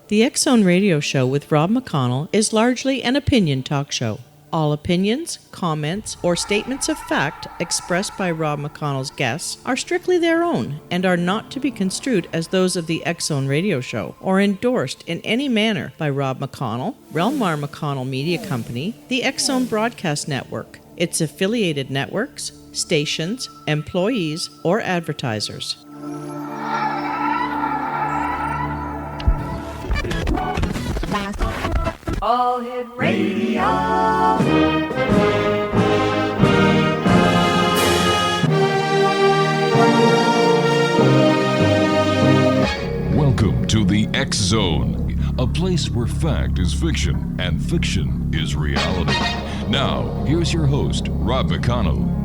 The X Zone Radio Show with Rob McConnell is largely an opinion talk show. All opinions, comments, or statements of fact expressed by Rob McConnell's guests are strictly their own and are not to be construed as those of the X Zone Radio Show or endorsed in any manner by Rob McConnell, Relmar McConnell Media Company, the X Zone Broadcast Network, its affiliated networks, stations, employees, or advertisers. All Hit Radio. Welcome to the X Zone, a place where fact is fiction and fiction is reality. Now, here's your host, Rob McConnell.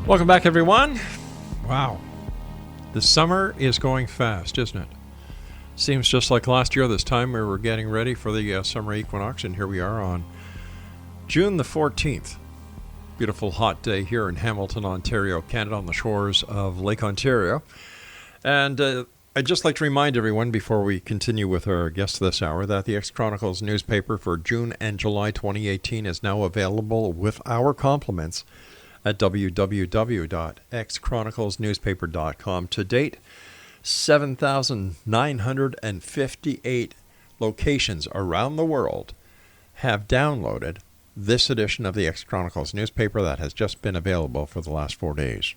Welcome back, everyone. Wow. The summer is going fast, isn't it? Seems just like last year this time we were getting ready for the summer equinox, and here we are on June the 14th. Beautiful hot day here in Hamilton, Ontario, Canada, on the shores of Lake Ontario. And I'd just like to remind everyone before we continue with our guest this hour that the X-Chronicles newspaper for June and July 2018 is now available with our compliments at www.xchroniclesnewspaper.com. To date, 7,958 locations around the world have downloaded this edition of the X-Chronicles newspaper that has just been available for the last 4 days.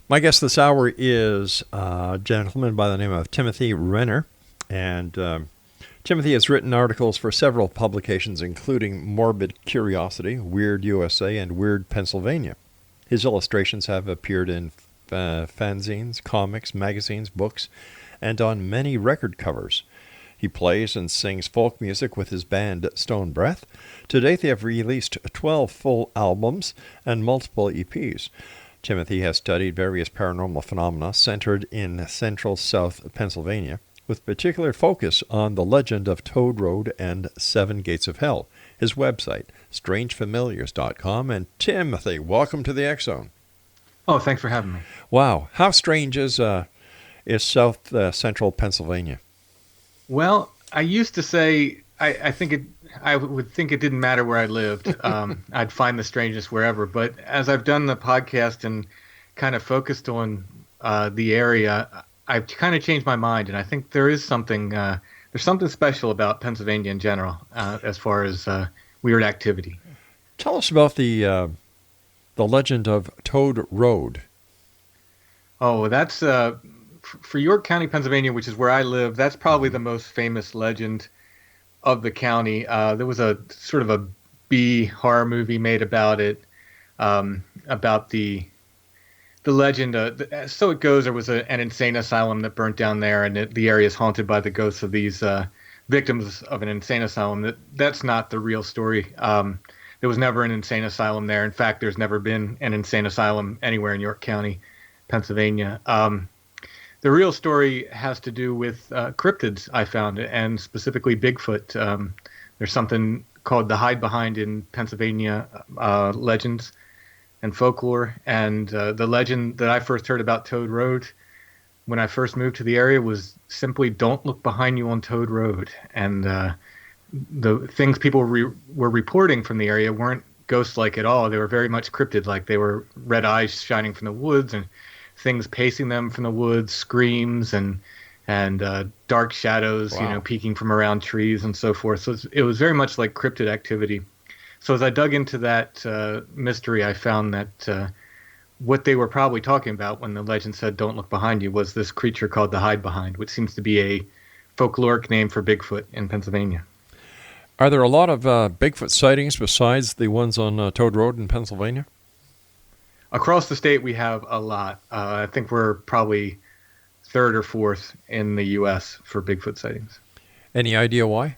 My guest this hour is a gentleman by the name of Timothy Renner, and Timothy has written articles for several publications, including Morbid Curiosity, Weird USA, and Weird Pennsylvania. His illustrations have appeared in fanzines, comics, magazines, books, and on many record covers. He plays and sings folk music with his band Stone Breath. To date, they have released 12 full albums and multiple EPs. Timothy has studied various paranormal phenomena centered in central South Pennsylvania, with particular focus on the legend of Toad Road and Seven Gates of Hell. His website, strangefamiliars.com. And Timothy, welcome to the X Zone. Oh, thanks for having me. Wow. How strange is South Central Pennsylvania? Well, I used to say I would think it didn't matter where I lived. I'd find the strangeness wherever. But as I've done the podcast and kind of focused on the area, I've kind of changed my mind, and I think there is something there's something special about Pennsylvania in general as far as weird activity. Tell us about the legend of Toad Road. Oh, that's for York County, Pennsylvania, which is where I live. That's probably the most famous legend of the county. There was a sort of a B horror movie made about it, about the legend. So it goes, there was an insane asylum that burnt down there, and the area is haunted by the ghosts of these victims of an insane asylum. That's not the real story. There was never an insane asylum there. In fact, there's never been an insane asylum anywhere in York County, Pennsylvania. The real story has to do with cryptids, I found, and specifically Bigfoot. There's something called the hide behind in Pennsylvania legends and folklore. And the legend that I first heard about Toad Road when I first moved to the area was simply don't look behind you on Toad Road. And the things people were reporting from the area weren't ghost-like at all. They were very much cryptid-like. They were red eyes shining from the woods and things pacing them from the woods, screams and dark shadows, Wow. Peeking from around trees and so forth. So it was very much like cryptid activity. So as I dug into that mystery, I found that what they were probably talking about when the legend said "Don't look behind you" was this creature called the hide behind, which seems to be a folkloric name for Bigfoot in Pennsylvania. Are there a lot of Bigfoot sightings besides the ones on Toad Road in Pennsylvania? Across the state, we have a lot. I think we're probably third or fourth in the U.S. for Bigfoot sightings. Any idea why?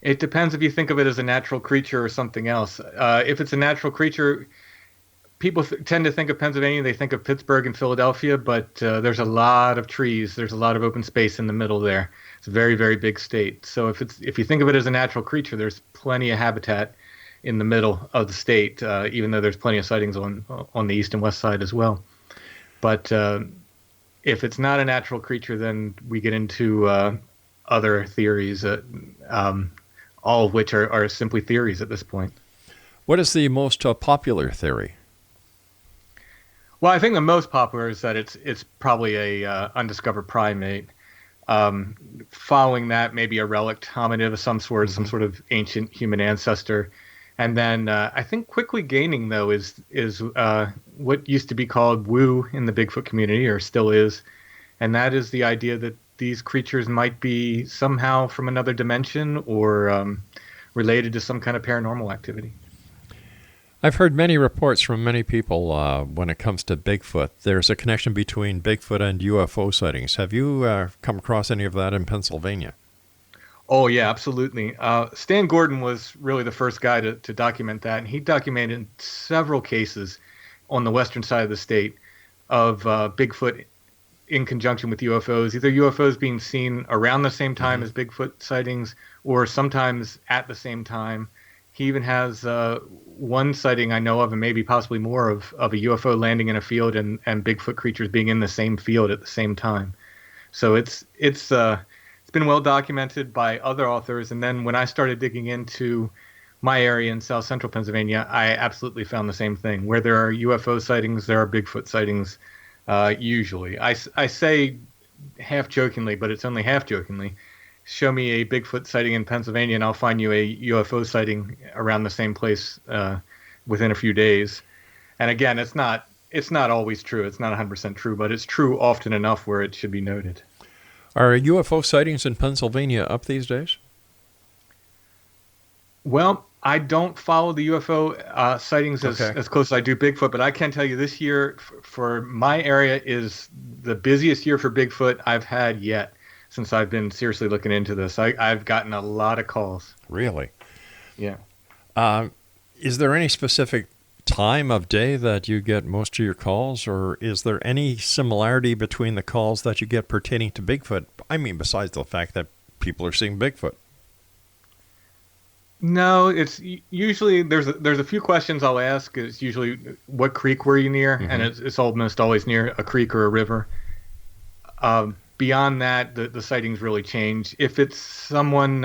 It depends if you think of it as a natural creature or something else. If it's a natural creature, people tend to think of Pennsylvania, they think of Pittsburgh and Philadelphia, but there's a lot of trees. There's a lot of open space in the middle there. It's a very, very big state. So if you think of it as a natural creature, there's plenty of habitat in the middle of the state, even though there's plenty of sightings on the east and west side as well. But if it's not a natural creature, then we get into other theories, all of which are simply theories at this point. What is the most popular theory? Well, I think the most popular is that it's probably a undiscovered primate. Following that, maybe a relict hominid of some sort, some sort of ancient human ancestor. And then I think quickly gaining, though, is what used to be called woo in the Bigfoot community, or still is. And that is the idea that these creatures might be somehow from another dimension or related to some kind of paranormal activity. I've heard many reports from many people when it comes to Bigfoot. There's a connection between Bigfoot and UFO sightings. Have you come across any of that in Pennsylvania? Oh, yeah, absolutely. Stan Gordon was really the first guy to document that, and he documented several cases on the western side of the state of Bigfoot in conjunction with UFOs, either UFOs being seen around the same time as Bigfoot sightings or sometimes at the same time. He even has one sighting I know of, and maybe possibly more, of a UFO landing in a field and Bigfoot creatures being in the same field at the same time. So it's been well documented by other authors. And then when I started digging into my area in South Central Pennsylvania, I absolutely found the same thing. Where there are UFO sightings, there are Bigfoot sightings. Usually, I say half jokingly, but it's only half jokingly. Show me a Bigfoot sighting in Pennsylvania, and I'll find you a UFO sighting around the same place within a few days. And again, it's not always true. It's not 100% true, but it's true often enough where it should be noted. Are UFO sightings in Pennsylvania up these days? Well, I don't follow the UFO sightings as close as I do Bigfoot, but I can tell you this year for my area is the busiest year for Bigfoot I've had yet. Since I've been seriously looking into this, I've gotten a lot of calls. Really? Yeah. Is there any specific time of day that you get most of your calls, or is there any similarity between the calls that you get pertaining to Bigfoot? I mean, besides the fact that people are seeing Bigfoot. No, it's usually there's a few questions I'll ask. It's usually what creek were you near, and it's almost always near a creek or a river. Beyond that, the sightings really change. If it's someone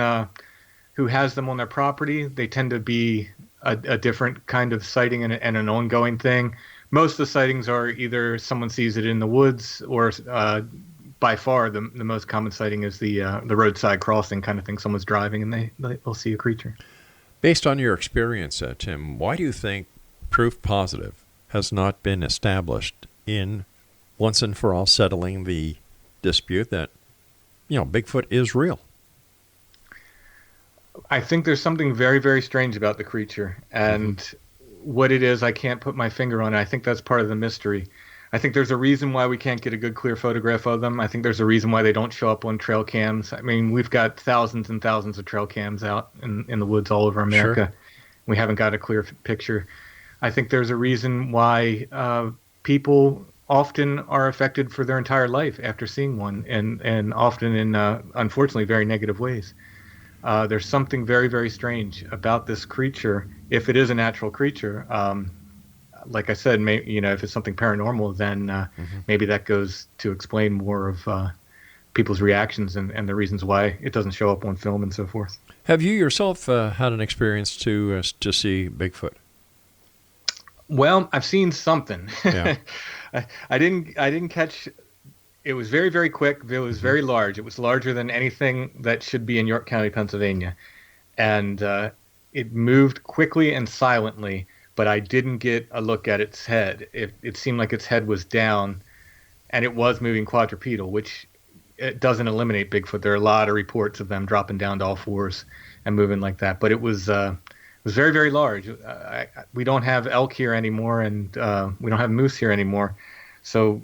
who has them on their property, they tend to be a different kind of sighting and an ongoing thing. Most of the sightings are either someone sees it in the woods, or by far the most common sighting is the roadside crossing kind of thing. Someone's driving and they'll see a creature. Based on your experience, Tim, why do you think proof positive has not been established in once and for all settling the dispute that, Bigfoot is real? I think there's something very, very strange about the creature, and what it is, I can't put my finger on it. I think that's part of the mystery. I think there's a reason why we can't get a good, clear photograph of them. I think there's a reason why they don't show up on trail cams. I mean, we've got thousands and thousands of trail cams out in the woods all over America. Sure. We haven't got a clear picture. I think there's a reason why people often are affected for their entire life after seeing one, and often in, unfortunately, very negative ways. There's something very, very strange about this creature. If it is a natural creature, like I said, if it's something paranormal, then maybe that goes to explain more of people's reactions and the reasons why it doesn't show up on film and so forth. Have you yourself had an experience to see Bigfoot? Well, I've seen something. Yeah. I didn't catch. It was very, very quick. It was very large. It was larger than anything that should be in York County, Pennsylvania, and it moved quickly and silently. But I didn't get a look at its head. It seemed like its head was down, and it was moving quadrupedal, which it doesn't eliminate Bigfoot. There are a lot of reports of them dropping down to all fours and moving like that. But it was very, very large. We don't have elk here anymore, and we don't have moose here anymore. So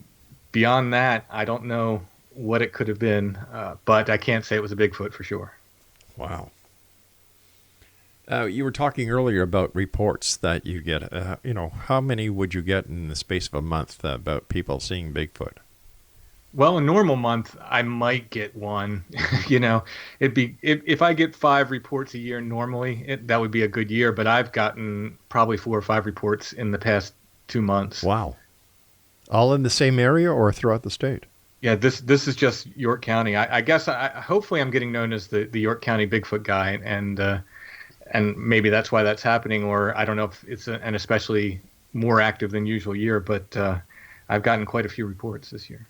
beyond that, I don't know what it could have been, but I can't say it was a Bigfoot for sure. Wow. You were talking earlier about reports that you get. How many would you get in the space of a month about people seeing Bigfoot? Well, a normal month, I might get one. It'd be if I get 5 reports a year normally, that would be a good year. But I've gotten probably 4 or 5 reports in the past 2 months. Wow! All in the same area or throughout the state? Yeah, this is just York County. I guess hopefully I'm getting known as the York County Bigfoot guy, and maybe that's why that's happening. Or I don't know if it's an especially more active than usual year, but I've gotten quite a few reports this year.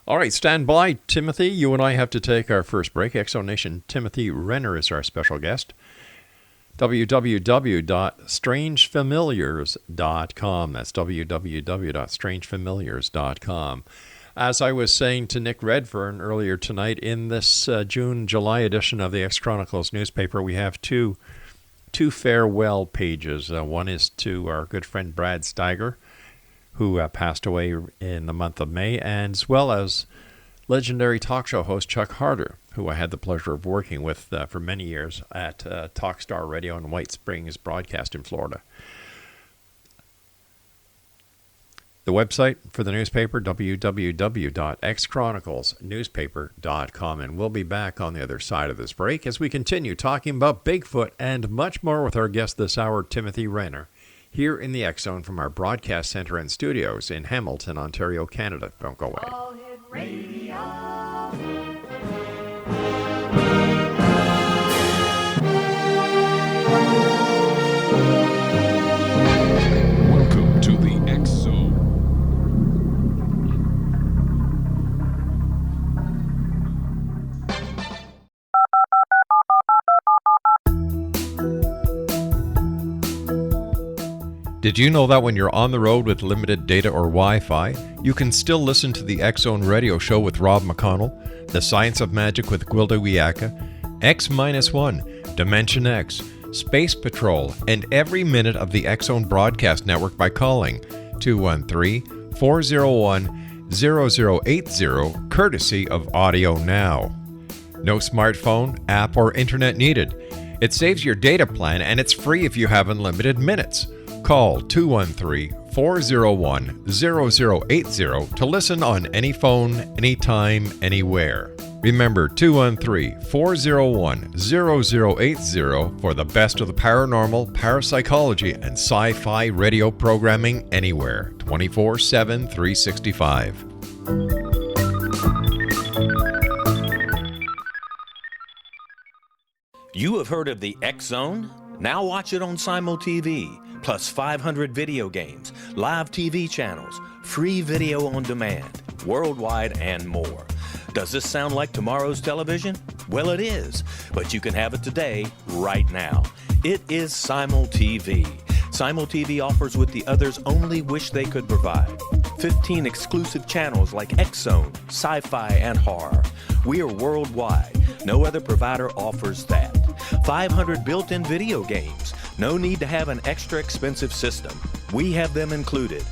All right, stand by, Timothy. You and I have to take our first break. Exonation Timothy Renner is our special guest. www.strangefamiliars.com. That's www.strangefamiliars.com. As I was saying to Nick Redfern earlier tonight, in this June-July edition of the X-Chronicles newspaper, we have two farewell pages. One is to our good friend Brad Steiger, who passed away in the month of May, and as well as legendary talk show host Chuck Harder, who I had the pleasure of working with for many years at Talkstar Radio in White Springs broadcast in Florida. The website for the newspaper, www.xchroniclesnewspaper.com. And we'll be back on the other side of this break as we continue talking about Bigfoot and much more with our guest this hour, Timothy Renner, here in the X Zone from our broadcast center and studios in Hamilton, Ontario, Canada. Don't go away. All Hit Radio. Welcome to the X Zone. Did you know that when you're on the road with limited data or Wi-Fi, you can still listen to the X-Zone radio show with Rob McConnell, The Science of Magic with Gwilda Wiyaka, X-1, Dimension X, Space Patrol, and every minute of the X-Zone broadcast network by calling 213-401-0080, courtesy of Audio Now. No smartphone, app, or internet needed. It saves your data plan and it's free if you have unlimited minutes. Call 213-401-0080 to listen on any phone, anytime, anywhere. Remember 213-401-0080 for the best of the paranormal, parapsychology, and sci-fi radio programming anywhere, 24/7, 365. You have heard of the X Zone? Now watch it on Simul TV, plus 500 video games, live TV channels, free video on demand, worldwide, and more. Does this sound like tomorrow's television? Well, it is, but you can have it today, right now. It is Simul TV. Simul TV offers what the others only wish they could provide. 15 exclusive channels like X Zone, sci-fi, and horror. We are worldwide. No other provider offers that. 500 built-in video games. No need to have an extra expensive system. We have them included.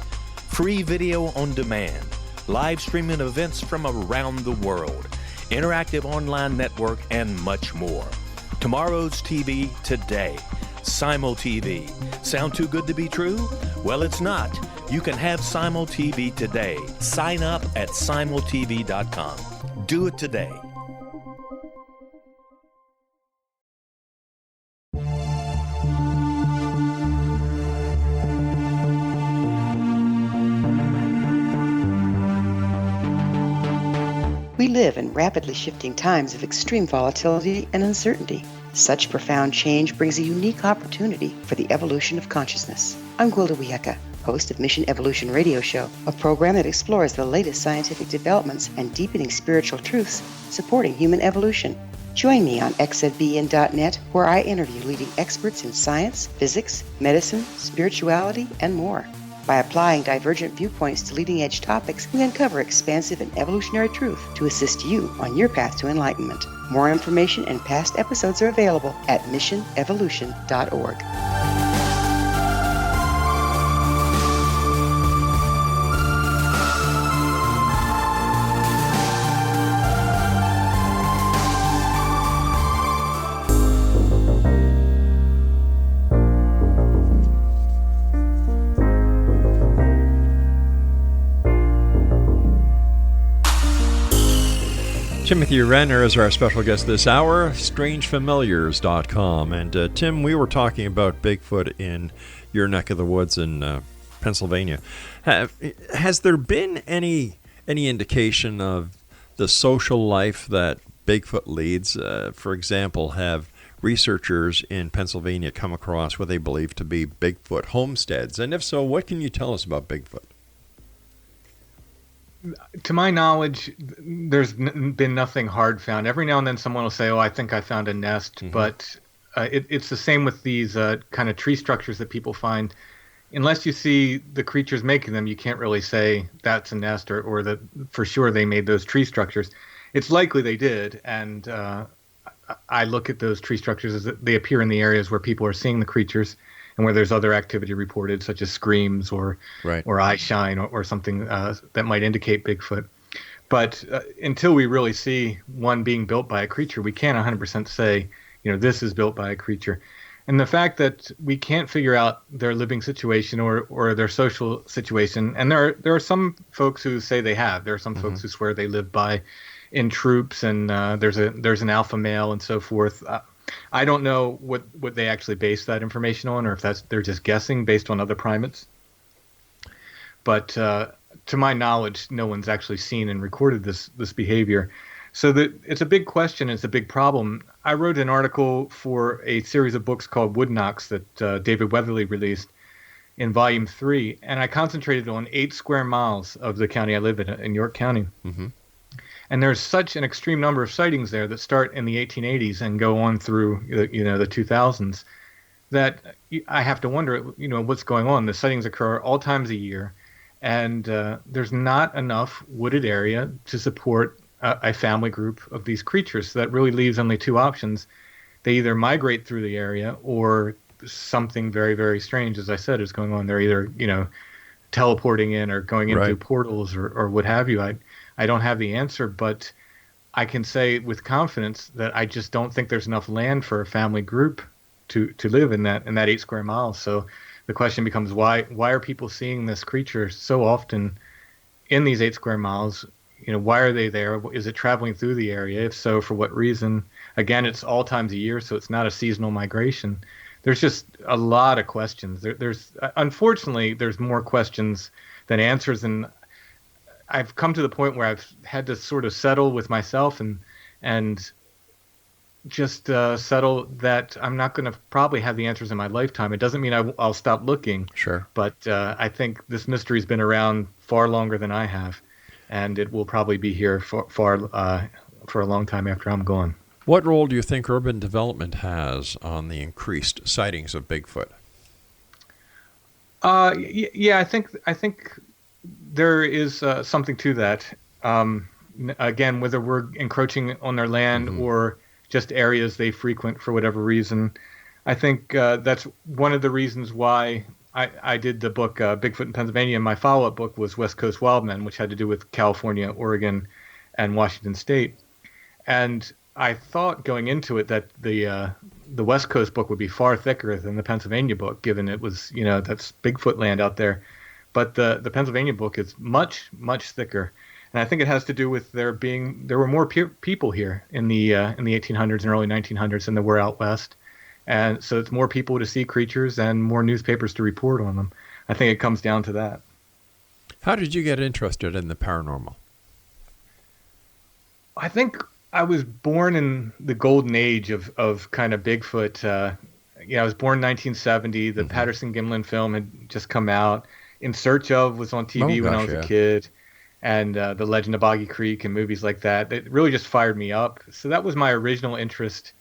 Free video on demand. Live streaming events from around the world. Interactive online network, and much more. Tomorrow's TV today. Simul TV. Sound too good to be true? Well, it's not. You can have Simul TV today. Sign up at simultv.com. Do it today. We live in rapidly shifting times of extreme volatility and uncertainty. Such profound change brings a unique opportunity for the evolution of consciousness. I'm Gwilda Wiyaka, host of Mission Evolution Radio Show, a program that explores the latest scientific developments and deepening spiritual truths supporting human evolution. Join me on xzbn.net, where I interview leading experts in science, physics, medicine, spirituality, and more. By applying divergent viewpoints to leading-edge topics, we uncover expansive and evolutionary truth to assist you on your path to enlightenment. More information and past episodes are available at missionevolution.org. Matthew Renner is our special guest this hour, strangefamiliars.com. And Tim, we were talking about Bigfoot in your neck of the woods in Pennsylvania. Has there been any indication of the social life that Bigfoot leads? For example, have researchers in Pennsylvania come across what they believe to be Bigfoot homesteads? And if so, what can you tell us about Bigfoot? To my knowledge, there's been nothing hard found. Every now and then someone will say, oh, I think I found a nest. But it's the same with these kind of tree structures that people find. Unless you see the creatures making them, you can't really say that's a nest or that for sure they made those tree structures. It's likely they did, and I look at those tree structures as they appear in the areas where people are seeing the creatures and where there's other activity reported, such as screams or eye shine or something that might indicate Bigfoot. But until we really see one being built by a creature, we can't 100% say, this is built by a creature. And the fact that we can't figure out their living situation or their social situation, and there are some folks who say they have. There are some folks who swear they live in troops, and there's an alpha male and so forth. I don't know what they actually base that information on, or if they're just guessing based on other primates. But to my knowledge, no one's actually seen and recorded this behavior. So it's a big question. It's a big problem. I wrote an article for a series of books called Wood Knocks that David Weatherly released in Volume 3, and I concentrated on 8 square miles of the county I live in York County. And there's such an extreme number of sightings there that start in the 1880s and go on through the 2000s that I have to wonder, what's going on. The sightings occur all times a year, and there's not enough wooded area to support a family group of these creatures. So that really leaves only two options. They either migrate through the area, or something very, very strange, as I said, is going on. They're either, teleporting in or going into portals or what have you. I don't have the answer, but I can say with confidence that I just don't think there's enough land for a family group to live in that 8 square miles. So the question becomes, why are people seeing this creature so often in these 8 square miles? Why are they there? Is it traveling through the area? If so, for what reason? Again, it's all times a year, so it's not a seasonal migration. There's just a lot of questions. Unfortunately, there's more questions than answers, and I've come to the point where I've had to sort of settle with myself and just settle that I'm not going to probably have the answers in my lifetime. It doesn't mean I'll stop looking. Sure. But I think this mystery's been around far longer than I have, and it will probably be here for a long time after I'm gone. What role do you think urban development has on the increased sightings of Bigfoot? Yeah, I think there is something to that. Again, whether we're encroaching on their land or just areas they frequent for whatever reason, I think that's one of the reasons why I did the book Bigfoot in Pennsylvania. And my follow-up book was West Coast Wildmen, which had to do with California, Oregon, and Washington State. And I thought going into it that the West Coast book would be far thicker than the Pennsylvania book, given it was, that's Bigfoot land out there. But the Pennsylvania book is much, much thicker. And I think it has to do with there were more people here in the 1800s and early 1900s than there were out west. And so it's more people to see creatures and more newspapers to report on them. I think it comes down to that. How did you get interested in the paranormal? I think I was born in the golden age of kind of Bigfoot. I was born in 1970. The Patterson-Gimlin film had just come out. In Search Of was on TV when I was a kid. And The Legend of Boggy Creek and movies like that. It really just fired me up. So that was my original interest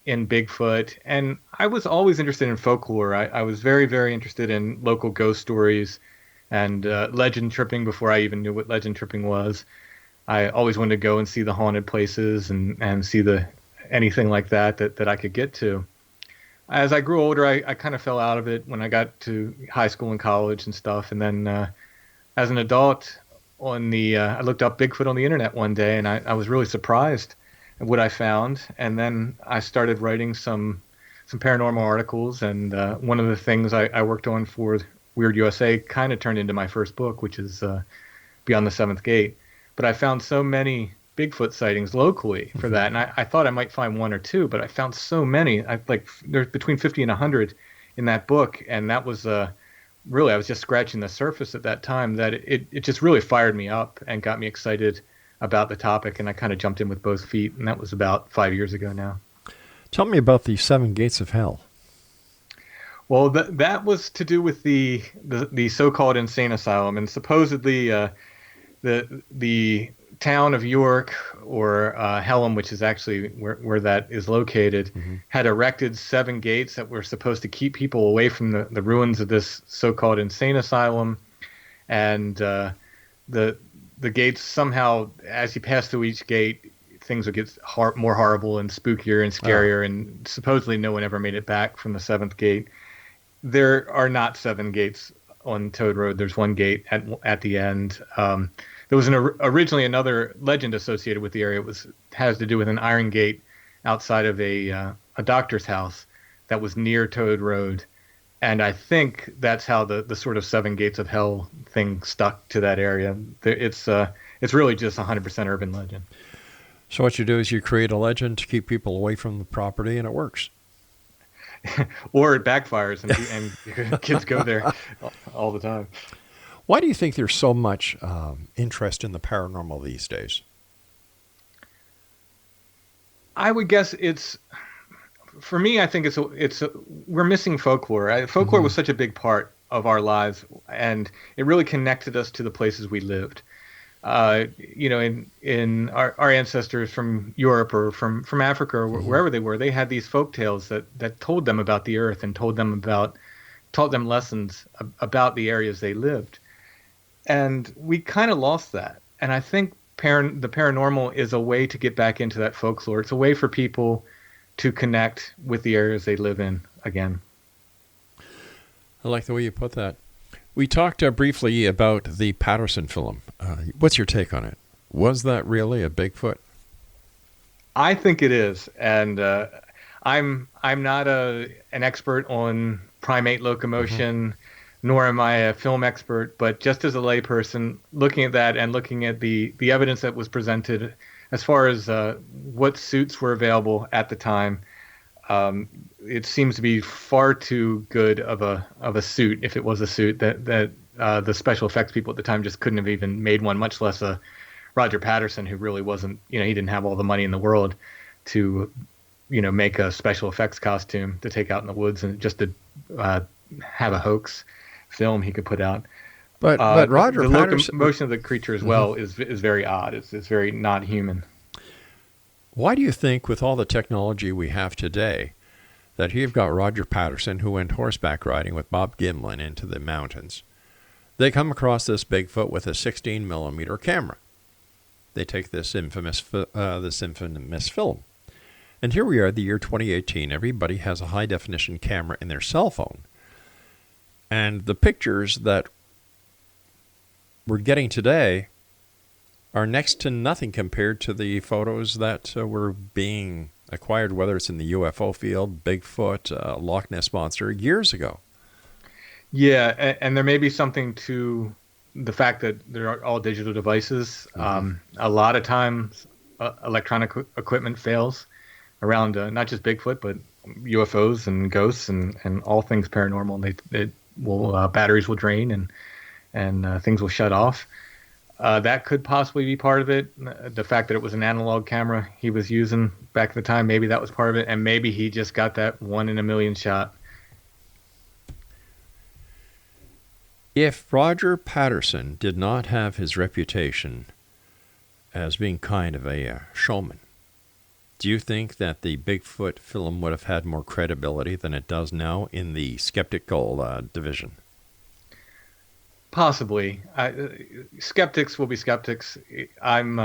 in Bigfoot. And I was always interested in folklore. I was very, very interested in local ghost stories and legend tripping before I even knew what legend tripping was. I always wanted to go and see the haunted places and see anything like that I could get to. As I grew older, I kind of fell out of it when I got to high school and college and stuff. And then as an adult, I looked up Bigfoot on the internet one day, and I was really surprised at what I found. And then I started writing some paranormal articles. And one of the things I worked on for Weird USA kind of turned into my first book, which is Beyond the Seventh Gate. But I found so many Bigfoot sightings locally for that, and I thought I might find one or two, but I found so many. There's between 50 and 100 in that book, and that was really, I was just scratching the surface at that time. That it just really fired me up and got me excited about the topic, and I kind of jumped in with both feet, and that was about 5 years ago now. Tell me about the 7 Gates of Hell. Well, that was to do with the so-called insane asylum, and supposedly the town of York, or Hellam, which is actually where that is located, had erected 7 gates that were supposed to keep people away from the ruins of this so-called insane asylum. And the gates, somehow, as you pass through each gate, things would get more horrible and spookier and scarier. And supposedly no one ever made it back from the 7th gate. There are not 7 gates on Toad Road. There's 1 gate at the end. There was originally another legend associated with the area. It has to do with an iron gate outside of a doctor's house that was near Toad Road, and I think that's how the sort of 7 Gates of Hell thing stuck to that area. It's really just 100% urban legend. So what you do is you create a legend to keep people away from the property, and it works. Or it backfires, and kids go there all the time. Why do you think there's so much interest in the paranormal these days? I would guess for me, I think we're missing folklore. Folklore was such a big part of our lives, and it really connected us to the places we lived. In our ancestors from Europe or from Africa or wherever they were, they had these folk tales that told them about the earth and taught them lessons about the areas they lived. And we kind of lost that. And I think the paranormal is a way to get back into that folklore. It's a way for people to connect with the areas they live in again. I like the way you put that. We talked briefly about the Patterson film. What's your take on it? Was that really a Bigfoot? I think it is. And I'm not an expert on primate locomotion, nor am I a film expert, but just as a layperson, looking at that and looking at the evidence that was presented as far as what suits were available at the time, it seems to be far too good of a suit, if it was a suit, that the special effects people at the time just couldn't have even made one, much less a Roger Patterson, who really wasn't, he didn't have all the money in the world to, make a special effects costume to take out in the woods and just to have a hoax film he could put out. But Roger Patterson, the locomotion of the creature as well is very odd. It's very not human. Why do you think, with all the technology we have today, that you've got Roger Patterson, who went horseback riding with Bob Gimlin into the mountains, they come across this Bigfoot with a 16-millimeter camera. They take this infamous film. And here we are, the year 2018. Everybody has a high-definition camera in their cell phone. And the pictures that we're getting today are next to nothing compared to the photos that were being acquired, whether it's in the UFO field, Bigfoot, Loch Ness Monster, years ago. Yeah, and there may be something to the fact that they're all digital devices. A lot of times electronic equipment fails around not just Bigfoot, but UFOs and ghosts and all things paranormal. Batteries will drain and things will shut off. That could possibly be part of it. The fact that it was an analog camera he was using back at the time, maybe that was part of it. And maybe he just got that 1 in a million shot. If Roger Patterson did not have his reputation as being kind of a showman, do you think that the Bigfoot film would have had more credibility than it does now in the skeptical division? Possibly. Skeptics will be skeptics. I'm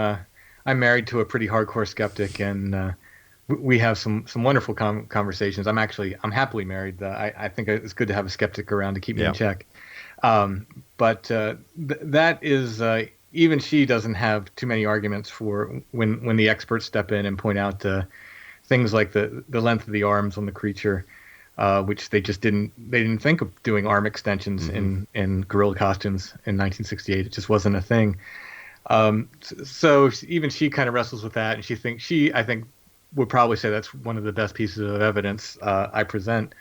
married to a pretty hardcore skeptic, and we have some wonderful conversations. I'm happily married. I think it's good to have a skeptic around to keep me in check. But that is even she doesn't have too many arguments for when the experts step in and point out things like the length of the arms on the creature. Which they didn't think of doing arm extensions in gorilla costumes in 1968. It just wasn't a thing. So even she kind of wrestles with that, and I think, would probably say that's one of the best pieces of evidence I present.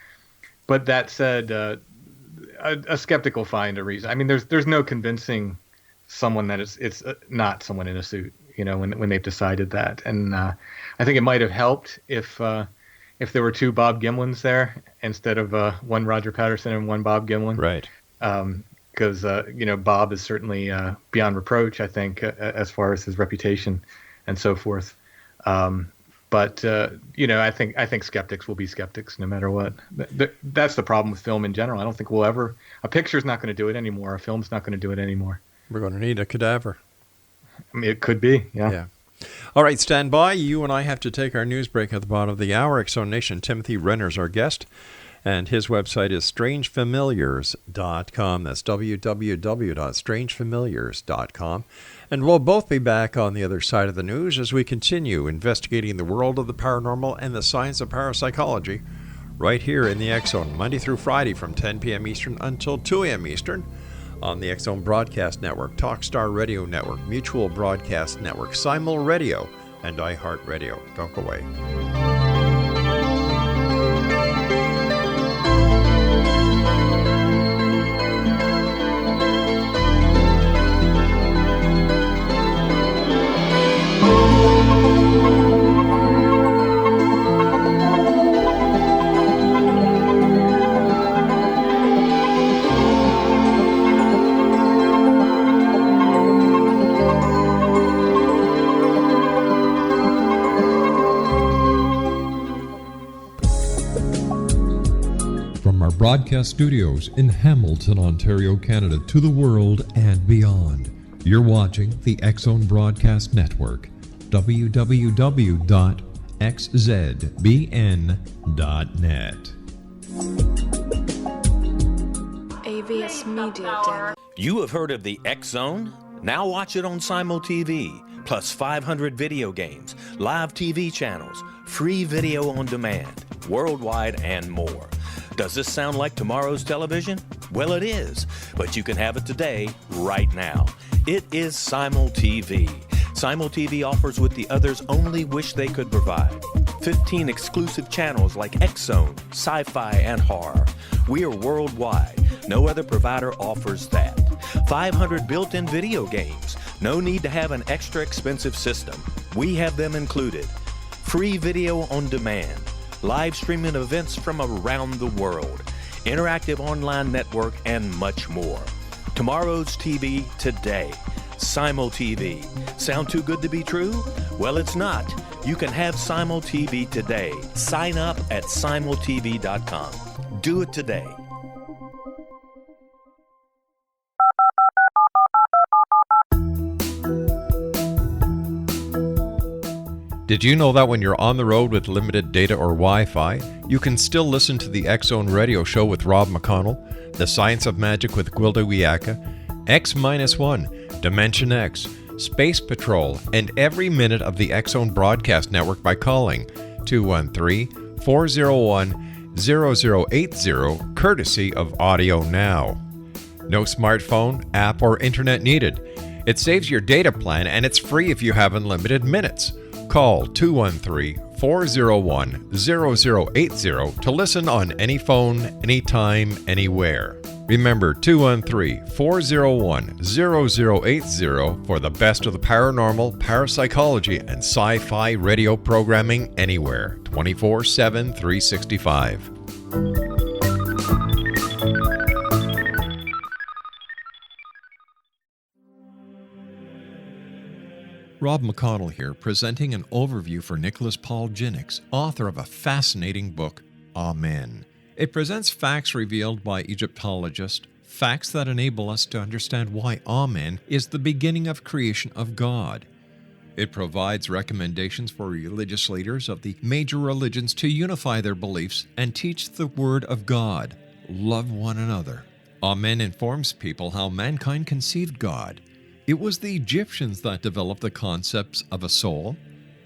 But that said, a skeptic will find a reason. I mean, there's no convincing someone that it's not someone in a suit, when they've decided that. And I think it might have helped if there were two Bob Gimlins there instead of one Roger Patterson and one Bob Gimlin. Right. Because Bob is certainly beyond reproach, I think, as far as his reputation and so forth. But I think skeptics will be skeptics no matter what. That's the problem with film in general. I don't think a picture's not going to do it anymore. A film's not going to do it anymore. We're going to need a cadaver. I mean, it could be, yeah. All right, stand by. You and I have to take our news break at the bottom of the hour. Exxon Nation Timothy Renner's our guest, and his website is strangefamiliars.com. That's www.strangefamiliars.com. And we'll both be back on the other side of the news as we continue investigating the world of the paranormal and the science of parapsychology right here in the X-Zone, Monday through Friday from 10 p.m. Eastern until 2 a.m. Eastern on the X-Zone Broadcast Network, Talkstar Radio Network, Mutual Broadcast Network, Simul Radio, and iHeartRadio. Don't go away. Broadcast studios in Hamilton, Ontario, Canada, to the world and beyond. You're watching the X-Zone Broadcast Network, www.xzbn.net. AVS Media Den. You have heard of the X-Zone? Now watch it on Simul TV, plus 500 video games, live TV channels, free video on demand, worldwide, and more. Does this sound like tomorrow's television? Well, it is, but you can have it today, right now. It is Simul TV. Simul TV offers what the others only wish they could provide. 15 exclusive channels like X-Zone, Sci-Fi, and Horror. We are worldwide. No other provider offers that. 500 built-in video games. No need to have an extra expensive system. We have them included. Free video on demand. Live streaming events from around the world, interactive online network, and much more. Tomorrow's TV today. Simul TV. Sound too good to be true? Well, it's not. You can have Simul TV today. Sign up at simultv.com. Do it today. Did you know that when you're on the road with limited data or Wi-Fi, you can still listen to the X-Zone Radio Show with Rob McConnell, The Science of Magic with Gwilda Wiyaka, X-1, Dimension X, Space Patrol, and every minute of the X-Zone Broadcast Network by calling 213-401-0080, courtesy of Audio Now. No smartphone, app, or internet needed. It saves your data plan and it's free if you have unlimited minutes. Call 213-401-0080 to listen on any phone, anytime, anywhere. Remember 213-401-0080 for the best of the paranormal, parapsychology, and sci-fi radio programming anywhere, 24/7, 365. Rob McConnell here, presenting an overview for Nicholas Paul Jennings, author of a fascinating book, Amen. It presents facts revealed by Egyptologists, facts that enable us to understand why Amen is the beginning of creation of God. It provides recommendations for religious leaders of the major religions to unify their beliefs and teach the Word of God. Love one another. Amen informs people how mankind conceived God. It was the Egyptians that developed the concepts of a soul,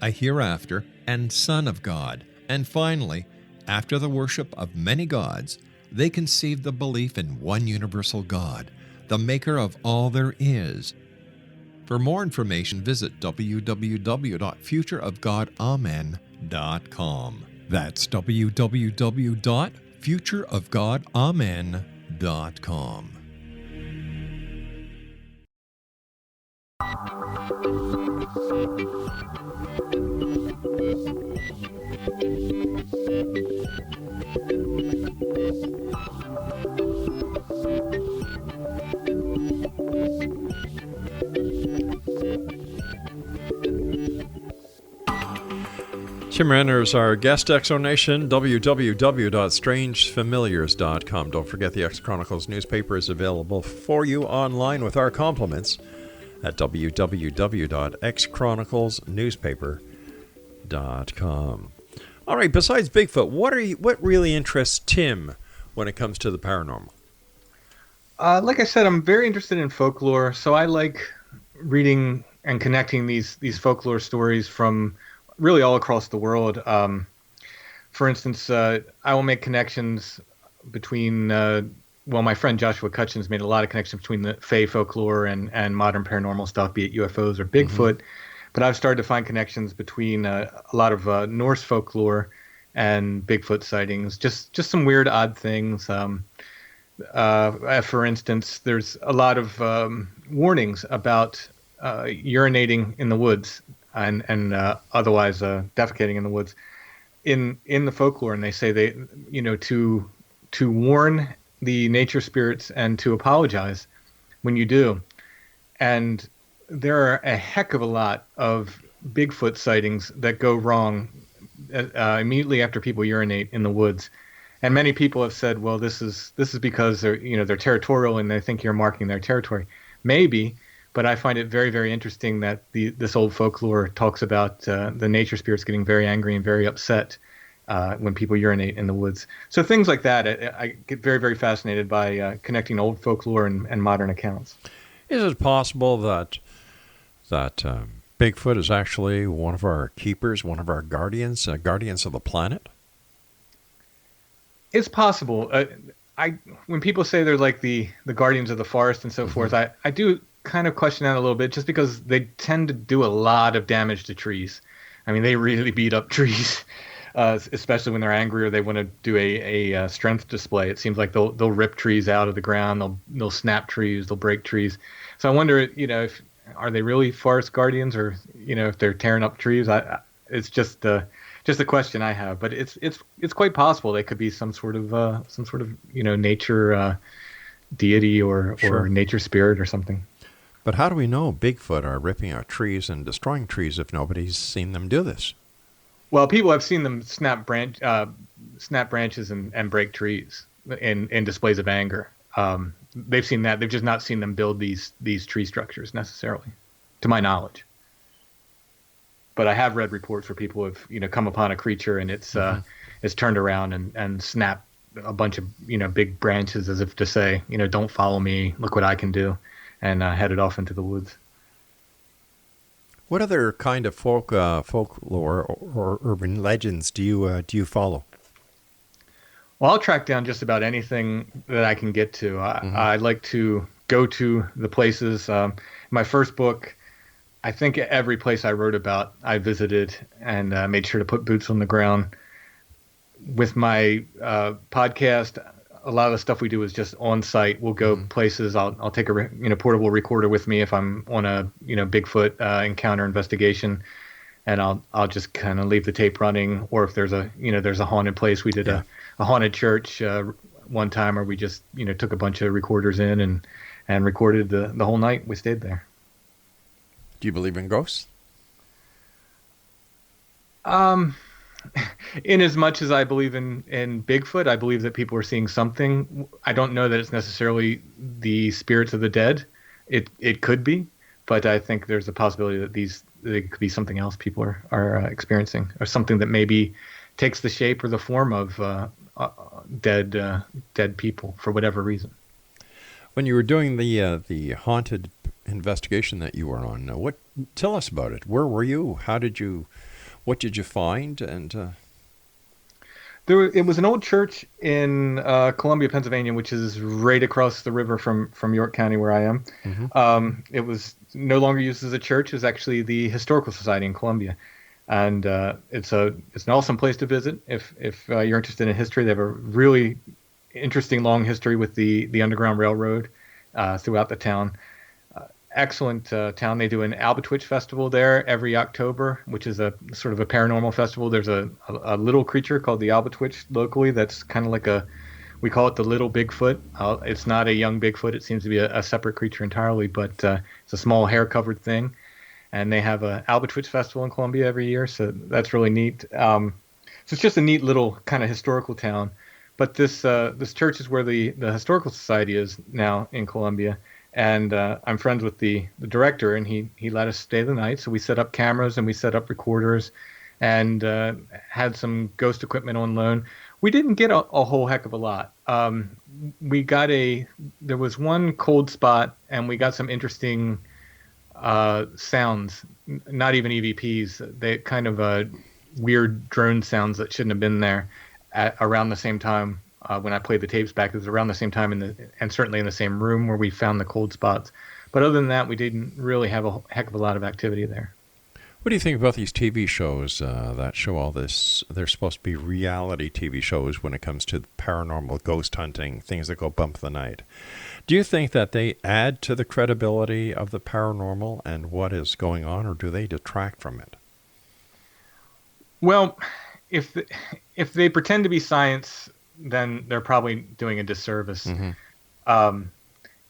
a hereafter, and Son of God. And finally, after the worship of many gods, they conceived the belief in one universal God, the maker of all there is. For more information, visit www.futureofgodamen.com. That's www.futureofgodamen.com. Tim Renner is our guest, Exonation, www.strangefamiliars.com. Don't forget the X Chronicles newspaper is available for you online with our compliments at www.xchroniclesnewspaper.com. All right, besides Bigfoot, what really interests Tim when it comes to the paranormal? Like I said, I'm very interested in folklore, so I like reading and connecting these folklore stories from really all across the world. For instance, I will make connections between, my friend Joshua Cutchins made a lot of connections between the Fae folklore and modern paranormal stuff, be it UFOs or Bigfoot. But I've started to find connections between a lot of Norse folklore and Bigfoot sightings, just some weird, odd things. For instance, there's a lot of warnings about urinating in the woods and otherwise defecating in the woods in the folklore, and they say to warn the nature spirits and to apologize when you do. And there are a heck of a lot of Bigfoot sightings that go wrong immediately after people urinate in the woods. And many people have said, well, this is because they're territorial and they think you're marking their territory. Maybe, but I find it very, very interesting that this old folklore talks about the nature spirits getting very angry and very upset when people urinate in the woods. So things like that, I get very, very fascinated by connecting old folklore and modern accounts. Is it possible that Bigfoot is actually one of our keepers, one of our guardians of the planet? It's possible. When people say they're like the guardians of the forest and so forth, I do kind of question that a little bit, just because they tend to do a lot of damage to trees. I mean, they really beat up trees, especially when they're angry or they want to do a strength display. It seems like they'll rip trees out of the ground, they'll snap trees, they'll break trees. So I wonder, if are they really forest guardians, or if they're tearing up trees? It's just a question I have, but it's quite possible they could be some sort of nature deity or nature spirit or something. But how do we know Bigfoot are ripping out trees and destroying trees if nobody's seen them do this? Well, people have seen them snap branches and break trees in displays of anger. They've seen that. They've just not seen them build these tree structures necessarily, to my knowledge. But I have read reports where people have come upon a creature and it's turned around and snapped a bunch of big branches as if to say, don't follow me, look what I can do, and headed off into the woods. What other kind of folklore or urban legends do you follow? Well, I'll track down just about anything that I can get to. I like to go to the places. My first book, I think every place I wrote about, I visited and made sure to put boots on the ground. With my podcast, a lot of the stuff we do is just on site. We'll go places. I'll take a portable recorder with me if I'm on a Bigfoot encounter investigation, and I'll just kind of leave the tape running. Or if there's a haunted place, we did a haunted church one time where we just took a bunch of recorders in and recorded the whole night we stayed there. Do you believe in ghosts? In as much as I believe in Bigfoot, I believe that people are seeing something. I don't know that it's necessarily the spirits of the dead. It could be, but I think there's a possibility that it could be something else people are experiencing, or something that maybe takes the shape or the form of dead people for whatever reason. When you were doing the haunted investigation that you were on, tell us about it. Where were you? What did you find? And It was an old church in Columbia, Pennsylvania, which is right across the river from York County, where I am. It was no longer used as a church. It's actually the Historical Society in Columbia, and it's an awesome place to visit if you're interested in history. They have a really interesting long history with the Underground Railroad throughout the town. Excellent town. They do an Albatwitch festival there every October, which is a sort of a paranormal festival. There's a little creature called the Albatwitch locally that's kind of like we call it the little Bigfoot. It's not a young Bigfoot. It seems to be a separate creature entirely, but it's a small hair-covered thing. And they have a Albatwitch festival in Columbia every year, so that's really neat. So it's just a neat little kind of historical town. But this church is where the Historical Society is now in Columbia. And I'm friends with the director, and he let us stay the night. So we set up cameras and we set up recorders and had some ghost equipment on loan. We didn't get a whole heck of a lot. There was one cold spot, and we got some interesting sounds, not even EVPs. They kind of weird drone sounds that shouldn't have been there around the same time. When I played the tapes back, it was around the same time and certainly in the same room where we found the cold spots. But other than that, we didn't really have a heck of a lot of activity there. What do you think about these TV shows that show all this? They're supposed to be reality TV shows when it comes to paranormal, ghost hunting, things that go bump the night. Do you think that they add to the credibility of the paranormal and what is going on, or do they detract from it? Well, if they pretend to be science, then they're probably doing a disservice. Mm-hmm.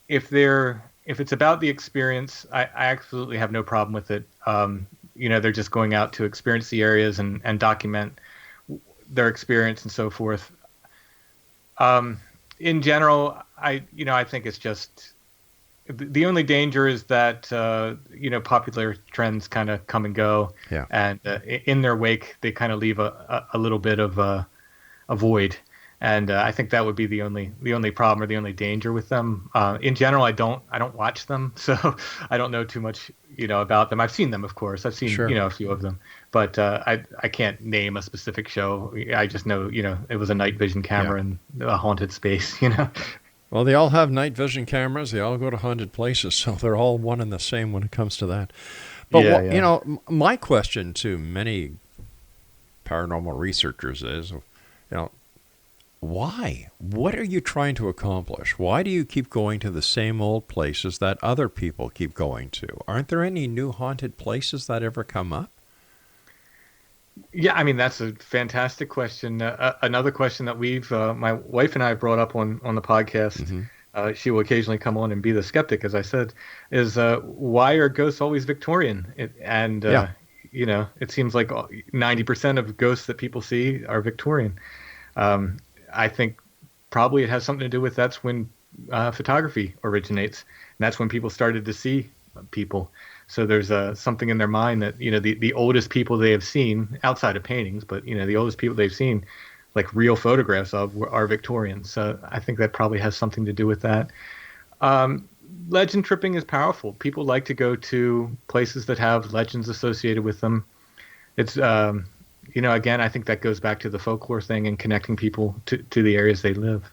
If it's about the experience, I absolutely have no problem with it. They're just going out to experience the areas and document their experience and so forth. In general, I think it's just the only danger is that popular trends kind of come and go, and in their wake they kind of leave a little bit of a void. And I think that would be the only problem or the only danger with them. In general, I don't watch them, so I don't know too much, about them. I've seen them, of course. I've seen, a few of them, but I can't name a specific show. I just know, it was a night vision camera in a haunted space, Well, they all have night vision cameras. They all go to haunted places, so they're all one and the same when it comes to that. But my question to many paranormal researchers is, why? What are you trying to accomplish? Why do you keep going to the same old places that other people keep going to? Aren't there any new haunted places that ever come up? Yeah, I mean, that's a fantastic question. Another question that my wife and I have brought up on the podcast, mm-hmm. She will occasionally come on and be the skeptic, as I said, is why are ghosts always Victorian? It seems like 90% of ghosts that people see are Victorian. I think probably it has something to do with that's when photography originates, and that's when people started to see people. So there's something in their mind that the oldest people they have seen outside of paintings, but the oldest people they've seen, like real photographs of, are Victorians. So I think that probably has something to do with that. Legend tripping is powerful. People like to go to places that have legends associated with them. It's again, I think that goes back to the folklore thing and connecting people to the areas they live.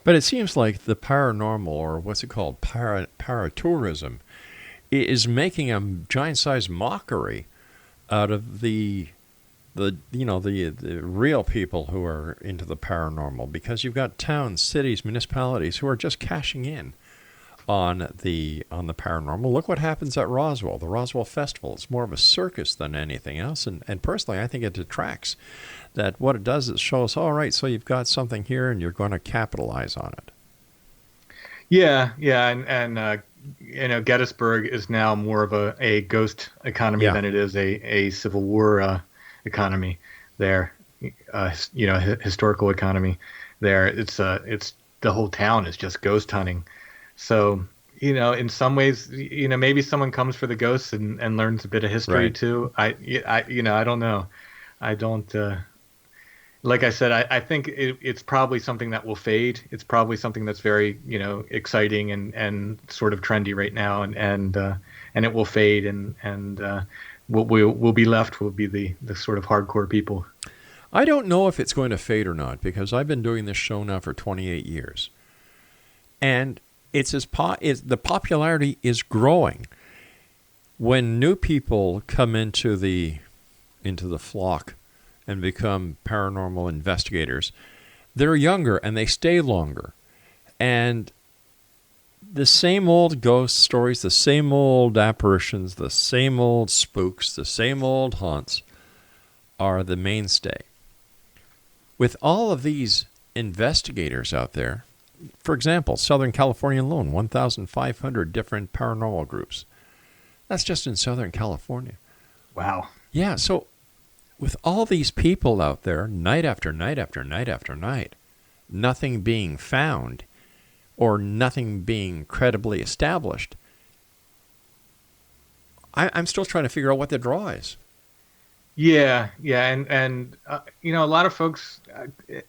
But it seems like the paranormal, or what's it called, paratourism, is making a giant-sized mockery out of the real people who are into the paranormal, because you've got towns, cities, municipalities who are just cashing in on the paranormal. Look what happens at Roswell. The Roswell Festival is more of a circus than anything else, and personally I think it detracts. That what it does is shows, all right, so you've got something here and you're going to capitalize on it. Yeah, and Gettysburg is now more of a ghost economy than it is a Civil War economy there. Historical economy there. It's the whole town is just ghost hunting. So, in some ways, maybe someone comes for the ghosts and learns a bit of history too. I don't know. I don't, like I said, I think it's probably something that will fade. It's probably something that's very, exciting and sort of trendy right now. And it will fade, and what we'll be left will be the sort of hardcore people. I don't know if it's going to fade or not, because I've been doing this show now for 28 years. And the popularity is growing. When new people come into the flock and become paranormal investigators, they're younger and they stay longer. And the same old ghost stories, the same old apparitions, the same old spooks, the same old haunts are the mainstay. With all of these investigators out there, for example, Southern California alone, 1,500 different paranormal groups. That's just in Southern California. Wow. Yeah, so with all these people out there, night after night after night after night, nothing being found or nothing being credibly established, I'm still trying to figure out what the draw is. Yeah, and a lot of folks,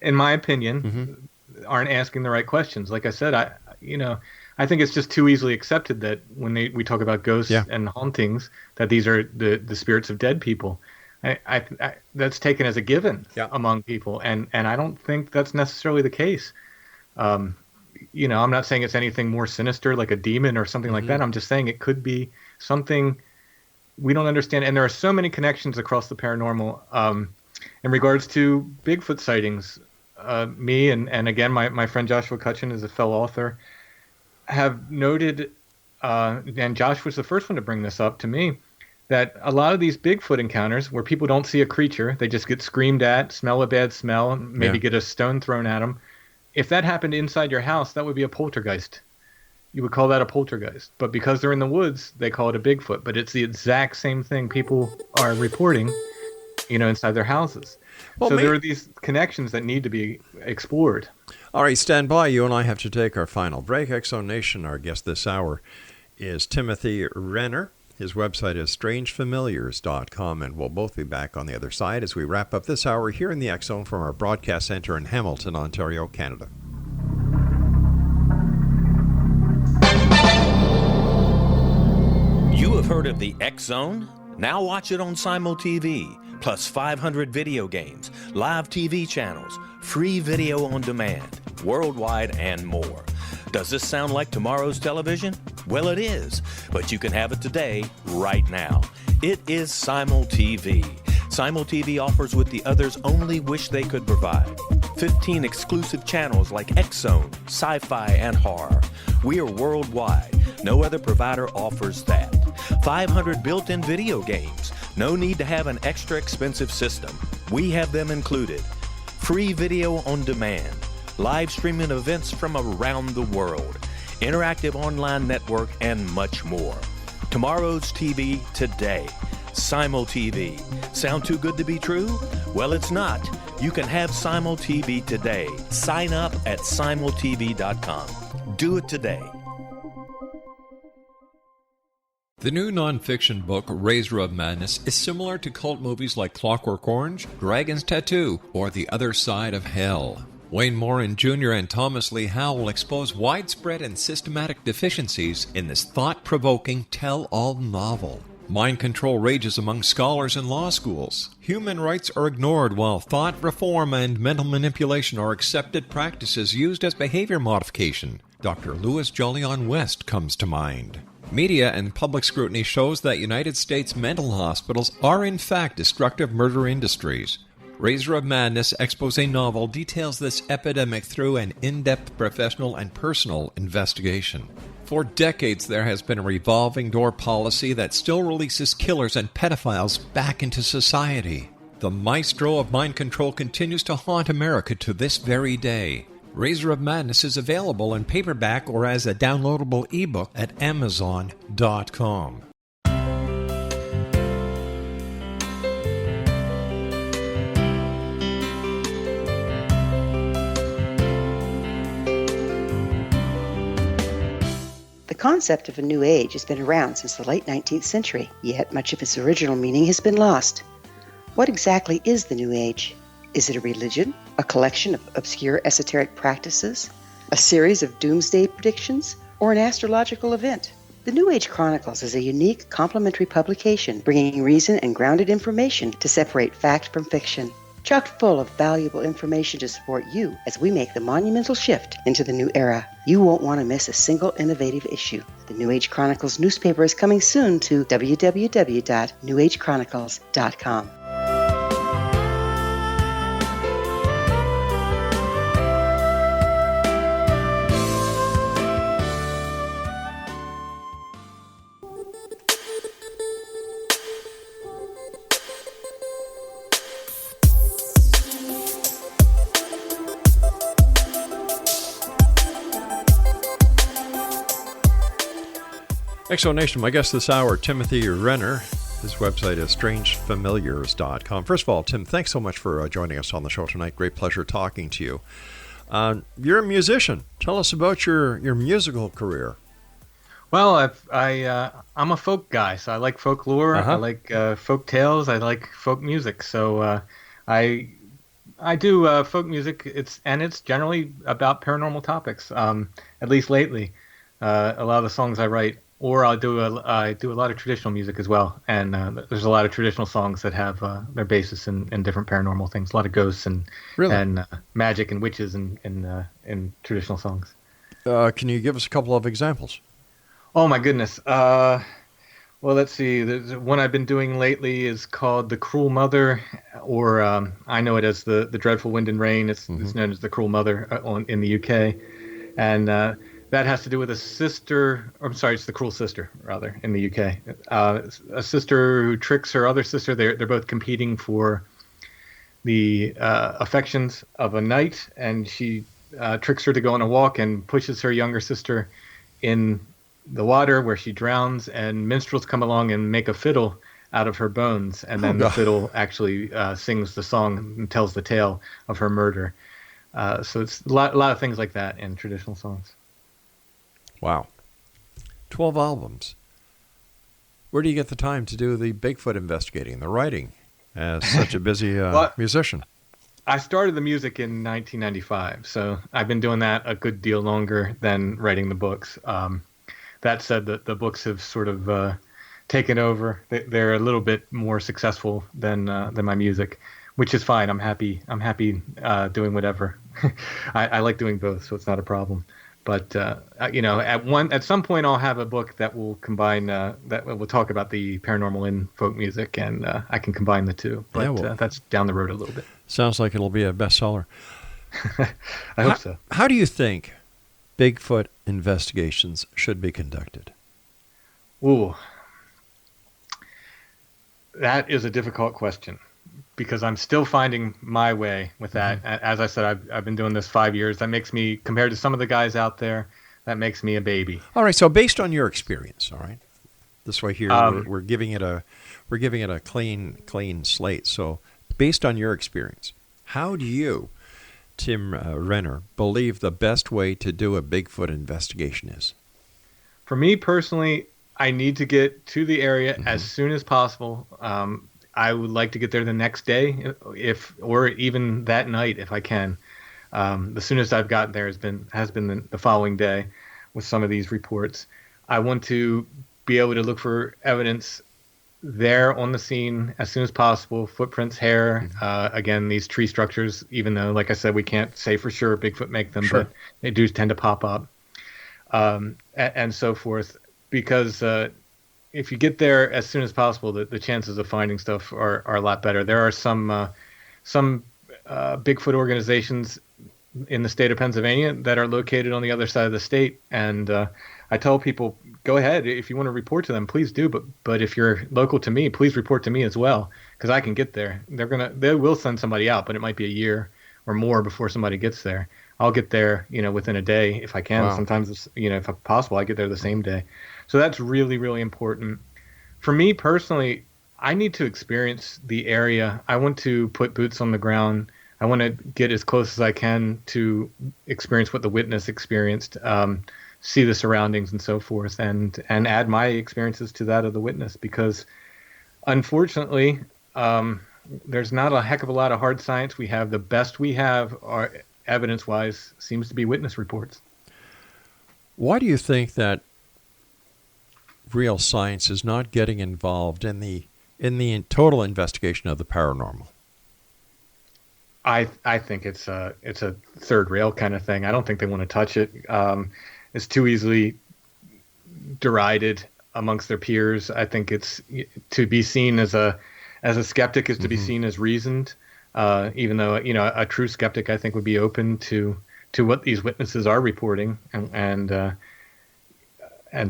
in my opinion, aren't asking the right questions. Like I said, I think it's just too easily accepted that when we talk about ghosts and hauntings, that these are the spirits of dead people. I that's taken as a given among people, and I don't think that's necessarily the case. I'm not saying it's anything more sinister, like a demon or something like that. I'm just saying it could be something we don't understand. And there are so many connections across the paranormal in regards to Bigfoot sightings. Me and again, my friend Joshua Cutchin is a fellow author, have noted, and Josh was the first one to bring this up to me, that a lot of these Bigfoot encounters where people don't see a creature, they just get screamed at, smell a bad smell, maybe get a stone thrown at them. If that happened inside your house, that would be a poltergeist. You would call that a poltergeist. But because they're in the woods, they call it a Bigfoot. But it's the exact same thing people are reporting, inside their houses. Well, so there are these connections that need to be explored. All right, stand by. You and I have to take our final break. Exo Nation, our guest this hour is Timothy Renner. His website is strangefamiliars.com, and we'll both be back on the other side as we wrap up this hour here in the X Zone from our broadcast center in Hamilton, Ontario, Canada. You have heard of the X Zone? Now watch it on Simul TV, plus 500 video games, live TV channels, free video on demand, worldwide, and more. Does this sound like tomorrow's television? Well, it is, but you can have it today, right now. It is Simul TV. Simul TV offers what the others only wish they could provide. 15 exclusive channels like X Zone, Sci-Fi, and Horror. We are worldwide. No other provider offers that. 500 built-in video games. No need to have an extra expensive system. We have them included. Free video on demand. Live streaming events from around the world. Interactive online network, and much more. Tomorrow's TV today. Simul TV. Sound too good to be true? Well, it's not. You can have Simul TV today. Sign up at simultv.com. Do it today. The new nonfiction book, Razor of Madness, is similar to cult movies like Clockwork Orange, Dragon's Tattoo, or The Other Side of Hell. Wayne Morin Jr. and Thomas Lee Howe will expose widespread and systematic deficiencies in this thought-provoking tell-all novel. Mind control rages among scholars in law schools. Human rights are ignored while thought reform and mental manipulation are accepted practices used as behavior modification. Dr. Louis Jolyon West comes to mind. Media and public scrutiny shows that United States mental hospitals are in fact destructive murder industries. Razor of Madness expose novel details this epidemic through an in-depth professional and personal investigation. For decades, there has been a revolving door policy that still releases killers and pedophiles back into society. The maestro of mind control continues to haunt America to this very day. Razor of Madness is available in paperback or as a downloadable ebook at Amazon.com. The concept of a new age has been around since the late 19th century, yet much of its original meaning has been lost. What exactly is the new age? Is it a religion, a collection of obscure esoteric practices, a series of doomsday predictions, or an astrological event? The New Age Chronicles is a unique, complementary publication bringing reason and grounded information to separate fact from fiction. chock full of valuable information to support you as we make the monumental shift into the new era. You won't want to miss a single innovative issue. The New Age Chronicles newspaper is coming soon to www.newagechronicles.com. Nation, my guest this hour, Timothy Renner. His website is strangefamiliars.com. First of all, Tim, thanks so much for joining us on the show tonight. Great pleasure talking to you. You're a musician. Tell us about your musical career. Well, I'm a folk guy, so I like folklore. Uh-huh. I like folk tales. I like folk music. So I do folk music. It's generally about paranormal topics. At least lately, a lot of the songs I write. Or I do a lot of traditional music as well, and there's a lot of traditional songs that have their basis in different paranormal things. A lot of ghosts and magic and witches in traditional songs. Can you give us a couple of examples? Oh my goodness. Well, let's see. The one I've been doing lately is called "The Cruel Mother," or I know it as the Dreadful Wind and Rain. It's known as "The Cruel Mother" in the UK, and that has to do with a sister. It's the cruel sister, rather, in the UK. A sister who tricks her other sister. They're both competing for the affections of a knight, and she tricks her to go on a walk and pushes her younger sister in the water where she drowns. And minstrels come along and make a fiddle out of her bones, and then the fiddle actually sings the song and tells the tale of her murder. So it's a lot of things like that in traditional songs. Wow. 12 albums. Where do you get the time to do the Bigfoot investigating, the writing, as such a busy musician? I started the music in 1995, so I've been doing that a good deal longer than writing the books. That said, the books have sort of taken over. They're a little bit more successful than my music, which is fine. I'm happy doing whatever. I like doing both, so it's not a problem. But at some point, I'll have a book that will combine that will talk about the paranormal in folk music, and I can combine the two. But that's down the road a little bit. Sounds like it'll be a bestseller. I hope so. How do you think Bigfoot investigations should be conducted? Ooh, that is a difficult question, because I'm still finding my way with that. As I said, I've been doing this 5 years. That makes me, compared to some of the guys out there, that makes me a baby. All right. So based on your experience, all right, this way here we're giving it a clean slate. So based on your experience, how do you, Tim Renner, believe the best way to do a Bigfoot investigation is? For me personally, I need to get to the area as soon as possible. I would like to get there the next day, or even that night if I can. The soonest I've gotten there has been the following day with some of these reports. I want to be able to look for evidence there on the scene as soon as possible. Footprints, hair, again, these tree structures, even though, like I said, we can't say for sure Bigfoot make them, but they do tend to pop up, and so forth. Because if you get there as soon as possible, the chances of finding stuff are a lot better. There are some Bigfoot organizations in the state of Pennsylvania that are located on the other side of the state, and I tell people, go ahead if you want to report to them, please do. But if you're local to me, please report to me as well, because I can get there. They will send somebody out, but it might be a year or more before somebody gets there. I'll get there, within a day if I can. Wow. Sometimes, if possible, I get there the same day. So that's really, really important. For me personally, I need to experience the area. I want to put boots on the ground. I want to get as close as I can to experience what the witness experienced, see the surroundings and so forth, and add my experiences to that of the witness. Because unfortunately, there's not a heck of a lot of hard science. We have the best we have, are evidence-wise, seems to be witness reports. Why do you think that real science is not getting involved in the total investigation of the paranormal? I think it's a third rail kind of thing. I don't think they want to touch it. It's too easily derided amongst their peers. I think it's to be seen as a skeptic is to be seen as reasoned. Even though a true skeptic I think would be open to what these witnesses are reporting and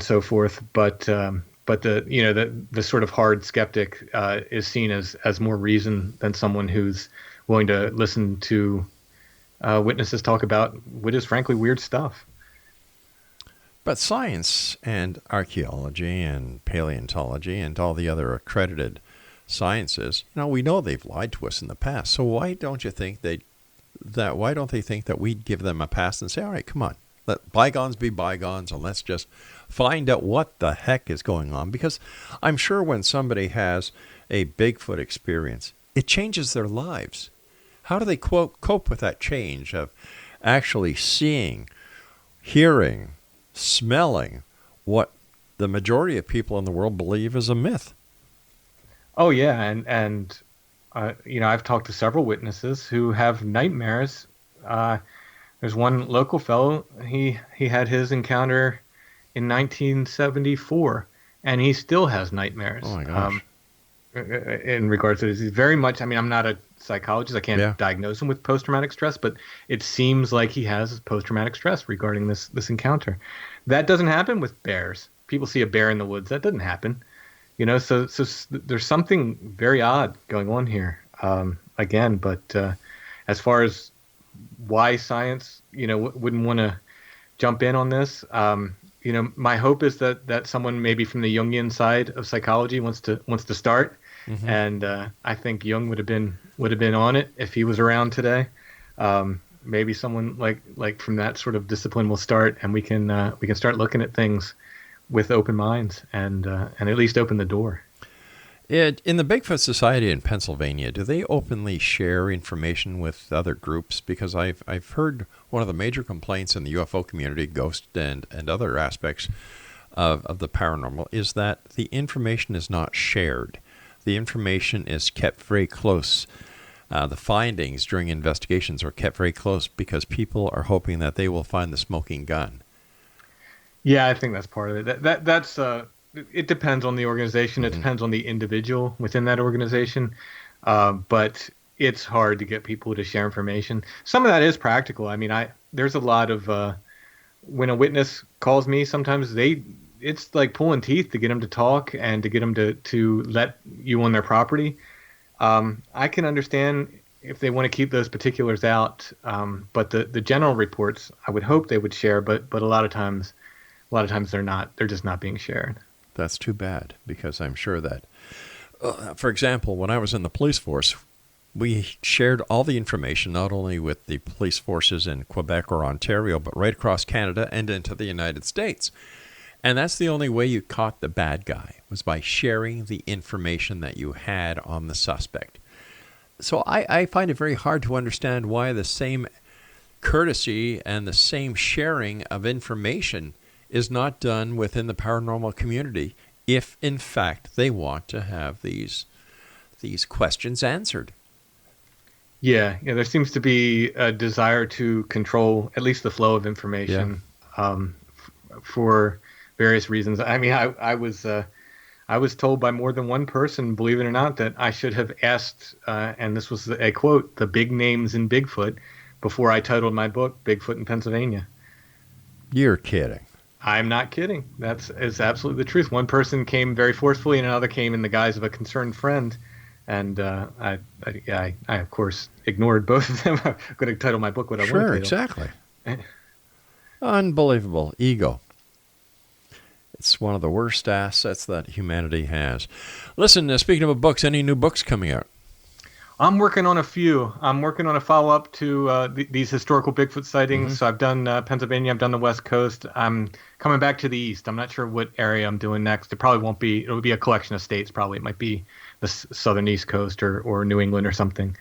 so forth. But the sort of hard skeptic is seen as more reason than someone who's willing to listen to witnesses talk about what is frankly weird stuff. But science and archaeology and paleontology and all the other accredited sciences, we know they've lied to us in the past. So why don't you think why don't they think that we'd give them a pass and say, all right, come on, let bygones be bygones and let's just find out what the heck is going on? Because I'm sure when somebody has a Bigfoot experience, it changes their lives. How do they cope with that change of actually seeing, hearing, smelling what the majority of people in the world believe is a myth? Oh yeah, and I've talked to several witnesses who have nightmares. There's one local fellow. He had his encounter in 1974, and he still has nightmares. Oh my gosh. In regards to this, he's very much. I mean, I'm not a psychologist. I can't diagnose him with post-traumatic stress, but it seems like he has post-traumatic stress regarding this encounter. That doesn't happen with bears. People see a bear in the woods. That doesn't happen. So there's something very odd going on here. Again, but as far as why science, wouldn't want to jump in on this, my hope is that someone maybe from the Jungian side of psychology wants to start, and I think Jung would have been on it if he was around today. Maybe someone like from that sort of discipline will start, and we can start looking at things with open minds and at least open the door. In the Bigfoot Society in Pennsylvania, do they openly share information with other groups? Because I've heard one of the major complaints in the UFO community, ghost and other aspects of the paranormal, is that the information is not shared. The information is kept very close. The findings during investigations are kept very close because people are hoping that they will find the smoking gun. Yeah, I think that's part of it. That's it depends on the organization. It depends on the individual within that organization. But it's hard to get people to share information. Some of that is practical. I mean, there's a lot of when a witness calls me, sometimes it's like pulling teeth to get them to talk and to get them to let you on their property. I can understand if they want to keep those particulars out. But the general reports, I would hope they would share, but a lot of times they're not. They're just not being shared. That's too bad, because I'm sure that, for example, when I was in the police force, we shared all the information, not only with the police forces in Quebec or Ontario, but right across Canada and into the United States. And that's the only way you caught the bad guy, was by sharing the information that you had on the suspect. So I find it very hard to understand why the same courtesy and the same sharing of information is not done within the paranormal community if, in fact, they want to have these questions answered. Yeah, there seems to be a desire to control at least the flow of information for various reasons. I mean, I was told by more than one person, believe it or not, that I should have asked, and this was a quote, the big names in Bigfoot before I titled my book, Bigfoot in Pennsylvania. You're kidding. I'm not kidding. It's absolutely the truth. One person came very forcefully, and another came in the guise of a concerned friend. And I of course ignored both of them. I'm going to title my book what I want to title. Sure, exactly. Unbelievable ego. It's one of the worst assets that humanity has. Listen, speaking of books, any new books coming out? I'm working on a few. I'm working on a follow-up to these historical Bigfoot sightings. So I've done Pennsylvania. I've done the West Coast. I'm coming back to the East. I'm not sure what area I'm doing next. It will be a collection of states. Probably it might be the southern East Coast or New England or something.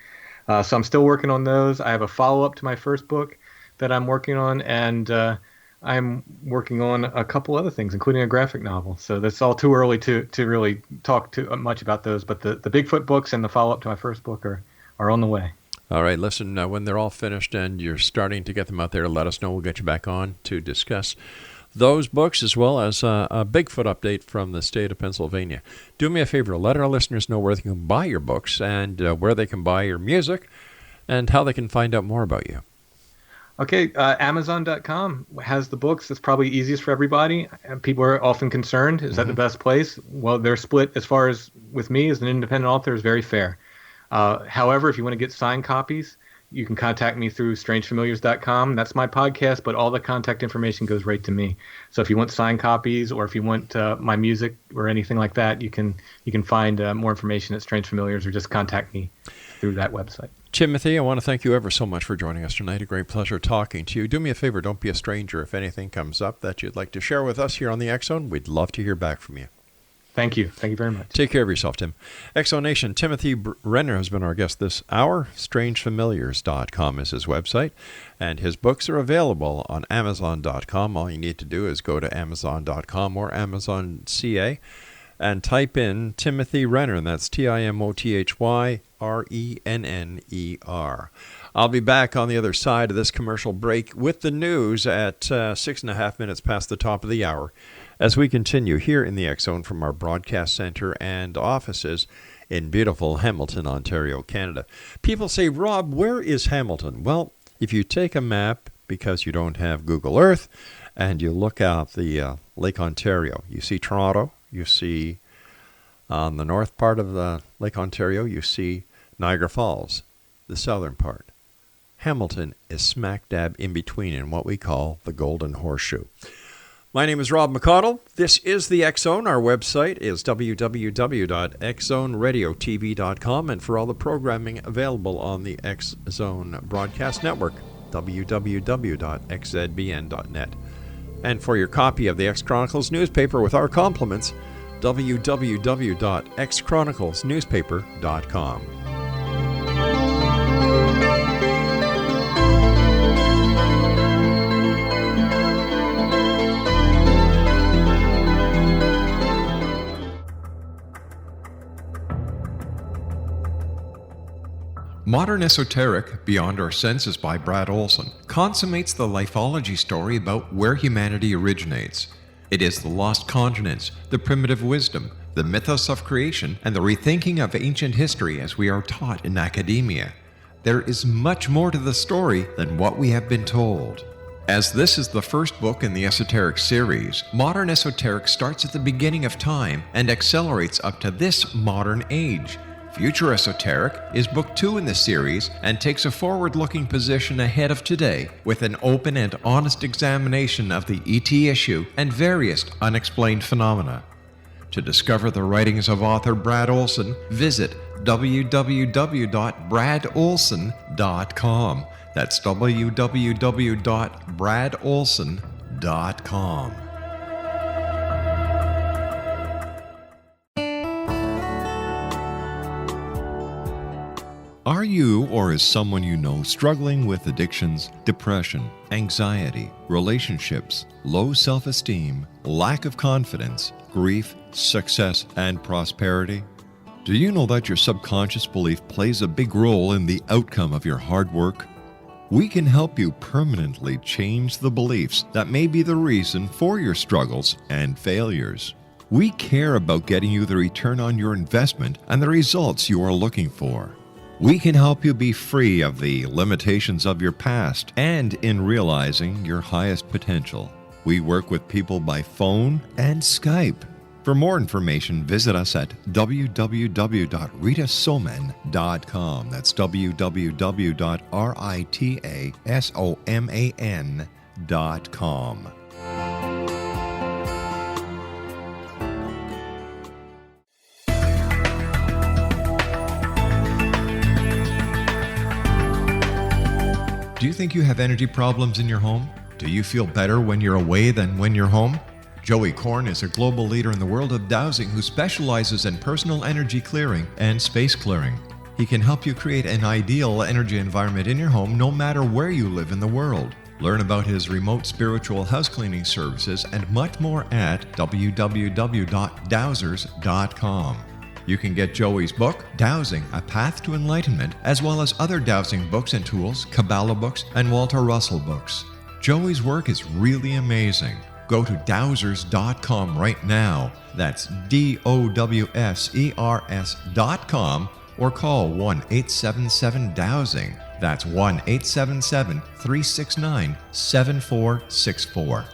So I'm still working on those. I have a follow-up to my first book that I'm working on, and I'm working on a couple other things, including a graphic novel. So that's all too early to really talk too much about those. But the Bigfoot books and the follow-up to my first book are on the way. All right, listen, when they're all finished and you're starting to get them out there, let us know. We'll get you back on to discuss those books as well as a Bigfoot update from the state of Pennsylvania. Do me a favor, let our listeners know where they can buy your books and where they can buy your music and how they can find out more about you. Okay, Amazon.com has the books. It's probably easiest for everybody. People are often concerned, is that the best place? Well, they're split as far as with me as an independent author is very fair. However, if you want to get signed copies, you can contact me through strangefamiliars.com. That's my podcast, but all the contact information goes right to me. So if you want signed copies or if you want my music or anything like that, you can find more information at Strange Familiars or just contact me through that website. Timothy, I want to thank you ever so much for joining us tonight. A great pleasure talking to you. Do me a favor, don't be a stranger. If anything comes up that you'd like to share with us here on the X-Zone, we'd love to hear back from you. Thank you. Thank you very much. Take care of yourself, Tim. X-Zone Nation, Timothy Renner has been our guest this hour. StrangeFamiliars.com is his website, and his books are available on Amazon.com. All you need to do is go to Amazon.com or Amazon CA and type in Timothy Renner, and that's TimothyRenner. I'll be back on the other side of this commercial break with the news at 6.5 minutes past the top of the hour as we continue here in the X-Zone from our broadcast center and offices in beautiful Hamilton, Ontario, Canada. People say, Rob, where is Hamilton? Well, if you take a map, because you don't have Google Earth, and you look out the Lake Ontario, you see Toronto, you see on the north part of the Lake Ontario, you see Niagara Falls, the southern part. Hamilton is smack dab in between in what we call the Golden Horseshoe. My name is Rob McConnell. This is the X-Zone. Our website is www.xzoneradiotv.com, and for all the programming available on the X-Zone Broadcast Network, www.xzbn.net. And for your copy of the X-Chronicles newspaper with our compliments, www.xchroniclesnewspaper.com. Modern Esoteric, Beyond Our Senses by Brad Olson, consummates the lifology story about where humanity originates. It is the lost continents, the primitive wisdom, the mythos of creation, and the rethinking of ancient history as we are taught in academia. There is much more to the story than what we have been told. As this is the first book in the Esoteric series, Modern Esoteric starts at the beginning of time and accelerates up to this modern age. Future Esoteric is book 2 in the series and takes a forward-looking position ahead of today with an open and honest examination of the ET issue and various unexplained phenomena. To discover the writings of author Brad Olson, visit www.bradolson.com. That's www.bradolson.com. Are you or is someone you know struggling with addictions, depression, anxiety, relationships, low self-esteem, lack of confidence, grief, success, and prosperity? Do you know that your subconscious belief plays a big role in the outcome of your hard work? We can help you permanently change the beliefs that may be the reason for your struggles and failures. We care about getting you the return on your investment and the results you are looking for. We can help you be free of the limitations of your past and in realizing your highest potential. We work with people by phone and Skype. For more information, visit us at www.ritasoman.com. That's www.ritasoman.com. Do you think you have energy problems in your home? Do you feel better when you're away than when you're home? Joey Korn is a global leader in the world of dowsing who specializes in personal energy clearing and space clearing. He can help you create an ideal energy environment in your home no matter where you live in the world. Learn about his remote spiritual house cleaning services and much more at www.dowsers.com. You can get Joey's book, Dowsing, A Path to Enlightenment, as well as other dowsing books and tools, Kabbalah books, and Walter Russell books. Joey's work is really amazing. Go to dowsers.com right now. That's DOWSERS.com, or call 1-877-DOWSING. That's 1-877-369-7464.